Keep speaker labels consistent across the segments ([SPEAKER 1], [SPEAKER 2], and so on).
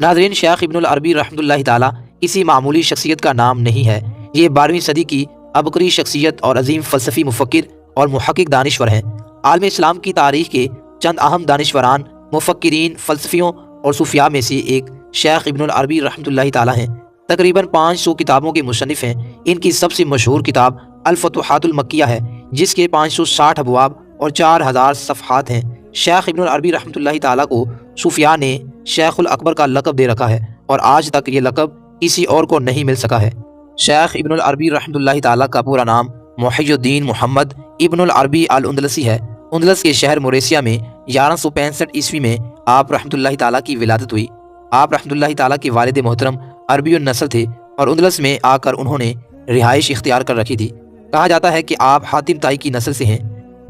[SPEAKER 1] नाज़रीन, शेख इब्नुल अरबी रहमतुल्लाहि ताला किसी मामूली शख्सियत का नाम नहीं है। ये 12वीं सदी की अबकरी शख्सियत और अजीम फ़लसफ़ी मुफ़क्किर और मुहक्किक दानिश्वर हैं। आलम इस्लाम की तारीख़ के चंद अहम दानिश्वरान, मुफ़क्किरीन, फ़लसफ़ियों और सूफिया में से एक शेख इब्नुल अरबी रहमतुल्लाहि ताला हैं। तकरीबन 500 किताबों के मुसन्निफ़ हैं। इनकी सबसे मशहूर किताब अल-फ़ुतूहातुल मक्किया है, जिसके 560 अबवाब और 4000 सफ़हात हैं। शेख इब्नुल अरबी रहमतुल्लाहि ताला को सूफिया ने शेखुल अकबर का लक़ब दे रखा है और आज तक ये लक़ब किसी और को नहीं मिल सका है। शेख इब्नुल अरबी रहमतुल्लाहि ताला का पूरा नाम मुहियुद्दीन मुहम्मद इब्नुल अरबी अल उंदलसी है। उंदलस के शहर मोरेसिया में 1165 ईस्वी में आप रहमतुल्लाहि ताला की विलादत हुई। आप रहमतुल्लाहि ताला के वालिद मोहतरम अरबी नस्ल थे और उंदलस में आकर उन्होंने रिहाइश इख्तियार कर रखी थी। कहा जाता है कि आप हातिम ताई की नस्ल से हैं।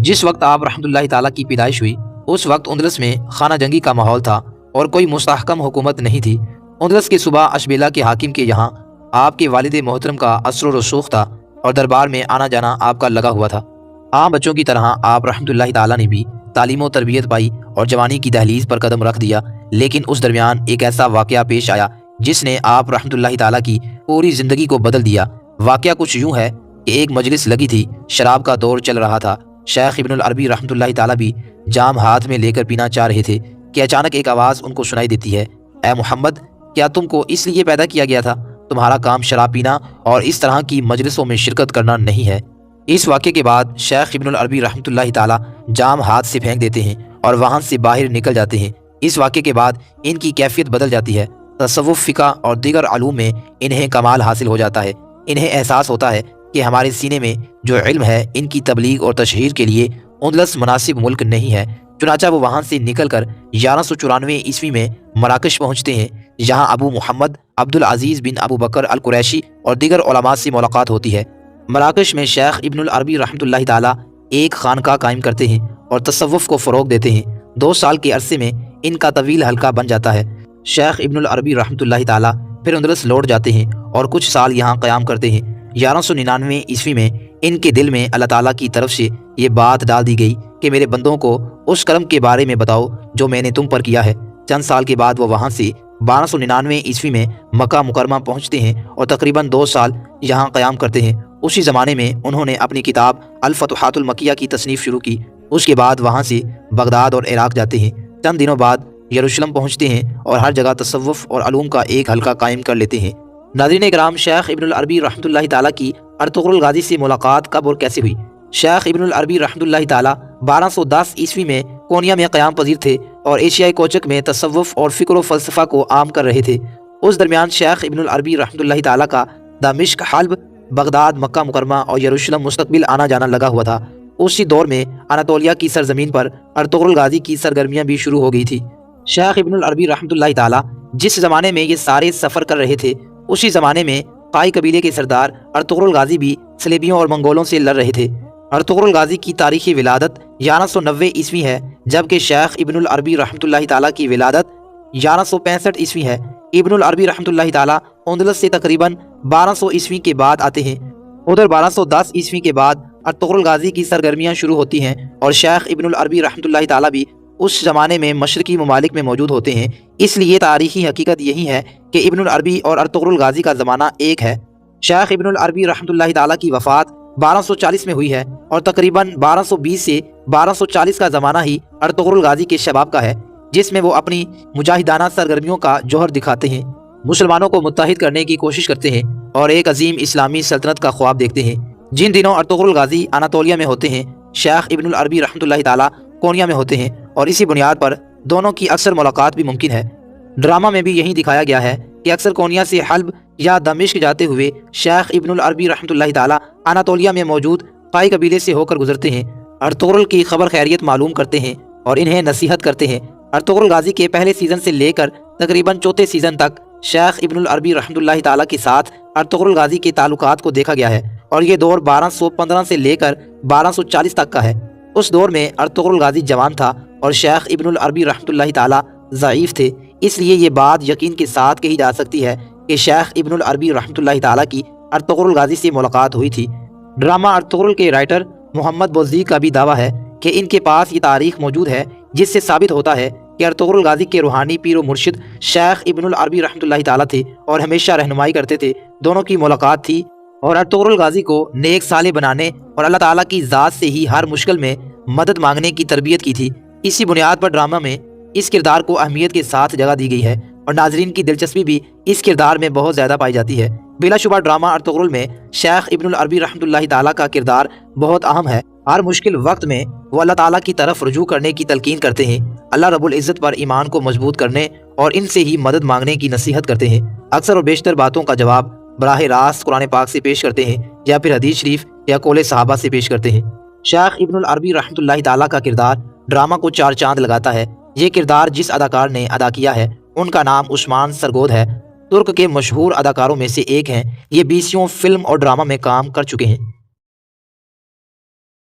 [SPEAKER 1] जिस वक्त आप रहमतुल्लाहि ताला की पैदाइश हुई उस वक्त उंदलस में खाना जंगी का माहौल था और कोई मुस्तहकम हुकूमत नहीं थी। उंदलस के सूबा अशबेला के हाकिम के यहाँ आपके वालिद मोहतरम का असर व रसूख था और दरबार में आना जाना आपका लगा हुआ था। आम बच्चों की तरह आप रहमतुल्लाहि ताला ने भी तालीम व तरबियत पाई और जवानी की दहलीज पर कदम रख दिया। लेकिन उस दरमियान एक ऐसा वाक़या पेश आया जिसने आप रहमतुल्लाहि ताला की पूरी ज़िंदगी को बदल दिया। वाक़या कुछ यूँ है कि एक मजलिस लगी थी, शराब का दौर चल रहा था। शेख इब्नुल अरबी रहमतुल्लाहि ताला भी जाम हाथ में लेकर पीना चाह रहे थे कि अचानक एक आवाज़ उनको सुनाई देती है, ए मोहम्मद, क्या तुमको इसलिए पैदा किया गया था? तुम्हारा काम शराब पीना और इस तरह की मजलिसों में शिरकत करना नहीं है। इस वाक़े के बाद शेख इब्नुल अरबी रहमतुल्लाहि ताला जाम हाथ से फेंक देते हैं और वहाँ से बाहर निकल जाते हैं। इस वाक़े के बाद इनकी कैफियत बदल जाती है। तसव्वुफ़, फ़िक़्ह और दीगर अलूम में इन्हें कमाल हासिल हो जाता है। इन्हें एहसास होता है कि हमारे सीने में जो इल्म है इनकी तबलीग और तशहीर के लिए उंदलस मुनासिब मुल्क नहीं है। चुनाचा वो वहाँ से निकल कर 1194 ईस्वी में मराकश पहुँचते हैं, जहाँ अबू मुहम्मद अब्दुल अजीज़ बिन अबू बकर अल कुरैशी और दीगर उलमा से मुलाकात होती है। मराकश में शेख इब्नुल अरबी रहमतुल्लाहि ताला एक खानका कायम करते हैं और तसव्वुफ़ को फ़रोग़ देते हैं। 2 साल के अरसे में इनका तवील हल्का बन जाता है। शेख इब्नुल अरबी रहमतुल्लाहि ताला फिर उंदलस लौट जाते हैं और कुछ साल यहाँ क़याम करते हैं। 1199 ईस्वी में इनके दिल में अल्लाह ताला की तरफ से ये बात डाल दी गई कि मेरे बंदों को उस करम के बारे में बताओ जो मैंने तुम पर किया है। चंद साल के बाद वो वहाँ से 1299 ईस्वी में मक्का मुकरमा पहुँचते हैं और तकरीबन 2 साल यहाँ क़याम करते हैं। उसी ज़माने में उन्होंने अपनी किताब अल-फ़ुतूहातुल मक्किया की तसनीफ़ शुरू की। उसके बाद वहाँ से बगदाद और इराक़ जाते हैं। चंद दिनों बाद यरूशलेम पहुँचते हैं और हर जगह तसव्वुफ़ और अलूम का एक हल्का कायम कर लेते हैं। नाज़रीन इकराम, शेख इब्नुल अरबी रहमतुल्लाहि ताला की अर्तुग़रुल गाज़ी से मुलाकात कब और कैसे हुई? शेख इब्नुल अरबी रहमतुल्लाहि ताला 1210 ईस्वी में कोनिया में क़याम पज़ीर थे और एशियाई कोचक में तसव्वुफ़ और फ़िक्र व फ़लसफ़ा को आम कर रहे थे। उस दरमियान शेख इब्नुल अरबी रहमतुल्लाहि ताला का दमिश्क, हल्ब, बगदाद, मक्का मुकरमा और यरूशलेम मुस्तक़बिल आना जाना लगा हुआ था। उसी दौर में अनातोलिया की सरजमीन पर अर्तुग़रुल गाज़ी की सरगर्मियाँ भी शुरू हो गई थी। शेख इब्नुल अरबी रहमतुल्लाहि ताला जिस ज़माने में ये सारे सफ़र कर रहे थे उसी ज़माने में काई कबीले के सरदार अर्तुग़रुल गाज़ी भी सलेबियों और मंगोलों से लड़ रहे थे। अर्तुग़रुल गाज़ी की तारीख़ी विलादत 1190 ईस्वी है, जबकि शेख इब्नुल अरबी रहमतुल्लाहि ताला की विलादत 1165 ईस्वी है। इब्नुल अरबी रहमतुल्लाहि ताला उंदलस से तकरीबन 1200 ईस्वी के बाद आते हैं। उधर 1210 ईस्वी के बाद अर्तुग़रुल गाज़ी की सरगर्मियाँ शुरू होती हैं और शेख इब्नुल अरबी रहमतुल्लाहि ताला भी उस ज़माने में मशरकी ममालिक में मौजूद होते हैं। इसलिए तारीख़ी हकीकत यही है कि इब्नुल अरबी और अर्तुग़रुल गाज़ी का ज़माना एक है। शेख इब्नुल अरबी रहमतुल्लाहि ताला की वफ़ात 1240 में हुई है और तकरीबन 1220 से 1240 का ज़माना ही अर्तुग़रुल गाज़ी के शबाब का है, जिसमें वो अपनी मुजाहिदाना सरगर्मियों का जौहर दिखाते हैं, मुसलमानों को मुत्तहिद करने की कोशिश करते हैं और एक अजीम इस्लामी सल्तनत का ख्वाब देखते हैं। जिन दिनों अर्तुग़रुल गाज़ी अनातोलिया में होते हैं, शेख इब्नुल अरबी रहमतुल्लाहि ताला कोनिया में होते हैं और इसी बुनियाद पर दोनों की अक्सर मुलाकात भी मुमकिन है। ड्रामा में भी यही दिखाया गया है कि अक्सर कोनिया से हल्ब या दमिश्क जाते हुए शेख इब्नुल अरबी रहमतुल्लाहि ताला अनातोलिया में मौजूद काई कबीले से होकर गुजरते हैं, अर्तुग़रुल की खबर खैरियत मालूम करते हैं और इन्हें नसीहत करते हैं। अर्तुग़रुल गाज़ी के पहले सीज़न से लेकर तकरीबन चौथे सीज़न तक शेख इब्नुल अरबी रहमतुल्लाहि ताला के साथ अर्तुग़रुल गाज़ी के ताल्लुकात को देखा गया है और ये दौर 1215 से लेकर 1240 तक का है। उस दौर में अर्तुग़रुल गाज़ी जवान था और शेख इब्नुल अरबी रहमतुल्लाहि ताला ज़ईफ़ थे। इसलिए ये बात यकीन के साथ कही जा सकती है कि शेख इब्नुल अरबी रहमतुल्लाहि ताला की अर्तुग़रुल गाज़ी से मुलाकात हुई थी। ड्रामा अर्तुग़रुल के राइटर मोहम्मद बोज़ीद का भी दावा है कि इनके पास ये तारीख़ मौजूद है जिससे साबित होता है کہ ارطغرل غازی کے روحانی پیر و مرشد شیخ ابن العربی رحمۃ اللہ تعالیٰ تھے اور ہمیشہ رہنمائی کرتے تھے۔ دونوں کی ملاقات تھی اور ارطغرل غازی کو نیک صالح بنانے اور اللہ تعالیٰ کی ذات سے ہی ہر مشکل میں مدد مانگنے کی تربیت کی تھی۔ اسی بنیاد پر ڈرامہ میں اس کردار کو اہمیت کے ساتھ جگہ دی گئی ہے اور ناظرین کی دلچسپی بھی اس کردار میں بہت زیادہ پائی جاتی ہے۔ بلا شبہ ڈرامہ ارطغرل میں شیخ ابن العربی رحمۃ اللہ تعالیٰ کا کردار بہت اہم ہے۔ ہر مشکل وقت میں وہ اللہ تعالیٰ کی طرف رجوع کرنے کی تلقین کرتے ہیں، اللہ رب العزت پر ایمان کو مضبوط کرنے اور ان سے ہی مدد مانگنے کی نصیحت کرتے ہیں۔ اکثر و بیشتر باتوں کا جواب براہ راست قرآن پاک سے پیش کرتے ہیں یا پھر حدیث شریف یا قول صحابہ سے پیش کرتے ہیں۔ شیخ ابن العربی رحمۃ اللہ تعالیٰ کا کردار ڈرامہ کو چار چاند لگاتا ہے۔ یہ کردار جس اداکار نے ادا کیا ہے ان کا نام عثمان سرگود ہے، ترک کے مشہور اداکاروں میں سے ایک ہیں۔ یہ 20 فلم اور ڈرامہ میں کام کر چکے ہیں۔